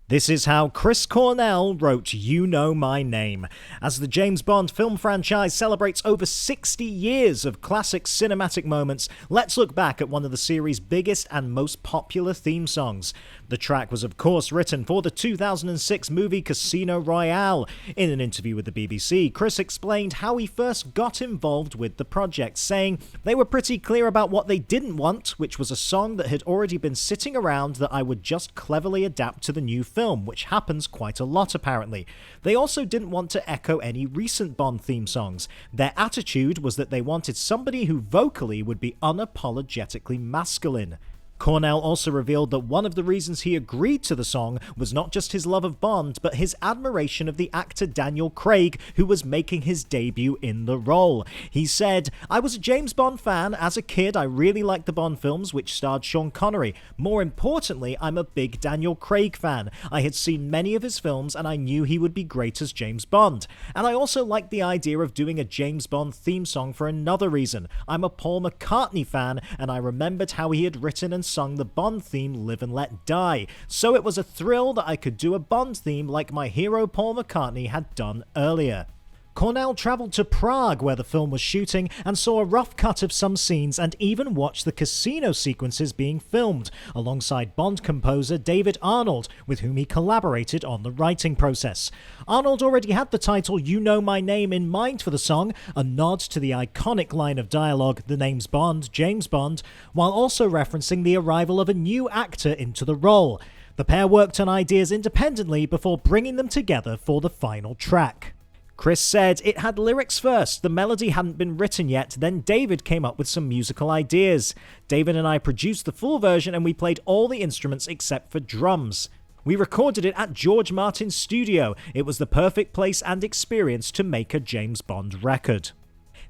This is how Chris Cornell wrote You Know My Name. As the James Bond film franchise celebrates over 60 years of classic cinematic moments, let's look back at one of the series' biggest and most popular theme songs. The track was of course written for the 2006 movie Casino Royale. In an interview with the BBC, Chris explained how he first got involved with the project, saying they were pretty clear about what they didn't want, which was a song that had already been sitting around that I would just cleverly adapt to the new film, which happens quite a lot apparently. They also didn't want to echo any recent Bond theme songs. Their attitude was that they wanted somebody who vocally would be unapologetically masculine. Cornell also revealed that one of the reasons he agreed to the song was not just his love of Bond, but his admiration of the actor Daniel Craig, who was making his debut in the role. He said, "I was a James Bond fan. As a kid, I really liked the Bond films, which starred Sean Connery. More importantly, I'm a big Daniel Craig fan. I had seen many of his films, and I knew he would be great as James Bond. And I also liked the idea of doing a James Bond theme song for another reason. I'm a Paul McCartney fan, and I remembered how he had written and sung the Bond theme Live and Let Die, so it was a thrill that I could do a Bond theme like my hero Paul McCartney had done earlier." Cornell travelled to Prague where the film was shooting and saw a rough cut of some scenes and even watched the casino sequences being filmed, alongside Bond composer David Arnold, with whom he collaborated on the writing process. Arnold already had the title You Know My Name in mind for the song, a nod to the iconic line of dialogue, "The name's Bond, James Bond," while also referencing the arrival of a new actor into the role. The pair worked on ideas independently before bringing them together for the final track. Chris said, "It had lyrics first, the melody hadn't been written yet, then David came up with some musical ideas. David and I produced the full version and we played all the instruments except for drums. We recorded it at George Martin's studio. It was the perfect place and experience to make a James Bond record."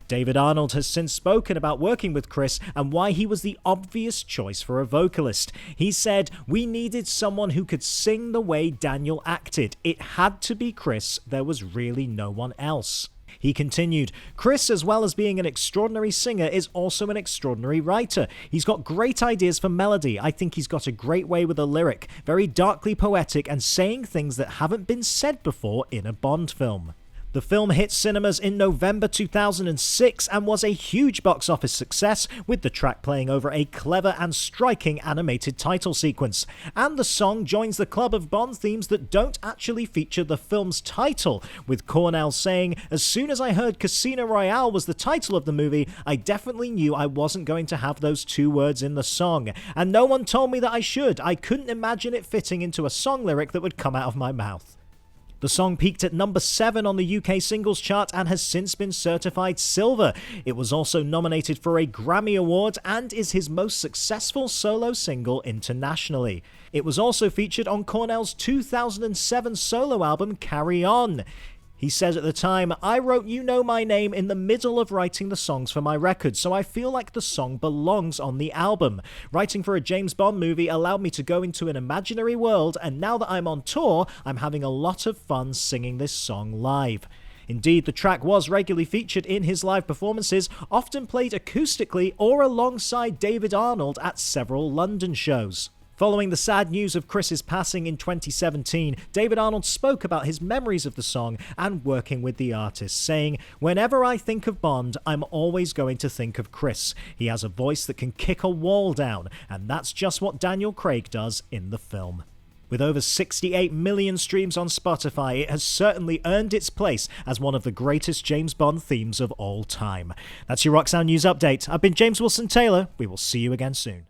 David Arnold has since spoken about working with Chris and why he was the obvious choice for a vocalist. He said, "We needed someone who could sing the way Daniel acted. It had to be Chris. There was really no one else." He continued, "Chris, as well as being an extraordinary singer, is also an extraordinary writer. He's got great ideas for melody. I think he's got a great way with a lyric, very darkly poetic and saying things that haven't been said before in a Bond film." The film hit cinemas in November 2006 and was a huge box office success, with the track playing over a clever and striking animated title sequence. And the song joins the club of Bond themes that don't actually feature the film's title, with Cornell saying, "As soon as I heard Casino Royale was the title of the movie, I definitely knew I wasn't going to have those two words in the song. And no one told me that I should. I couldn't imagine it fitting into a song lyric that would come out of my mouth." The song peaked at number 7 on the UK singles chart and has since been certified silver. It was also nominated for a Grammy Award and is his most successful solo single internationally. It was also featured on Cornell's 2007 solo album Carry On. He says at the time, "I wrote You Know My Name in the middle of writing the songs for my record, so I feel like the song belongs on the album. Writing for a James Bond movie allowed me to go into an imaginary world, and now that I'm on tour, I'm having a lot of fun singing this song live." Indeed, the track was regularly featured in his live performances, often played acoustically or alongside David Arnold at several London shows. Following the sad news of Chris's passing in 2017, David Arnold spoke about his memories of the song and working with the artist, saying, "Whenever I think of Bond, I'm always going to think of Chris. He has a voice that can kick a wall down, and that's just what Daniel Craig does in the film." With over 68 million streams on Spotify, it has certainly earned its place as one of the greatest James Bond themes of all time. That's your Rock Sound News Update. I've been James Wilson Taylor. We will see you again soon.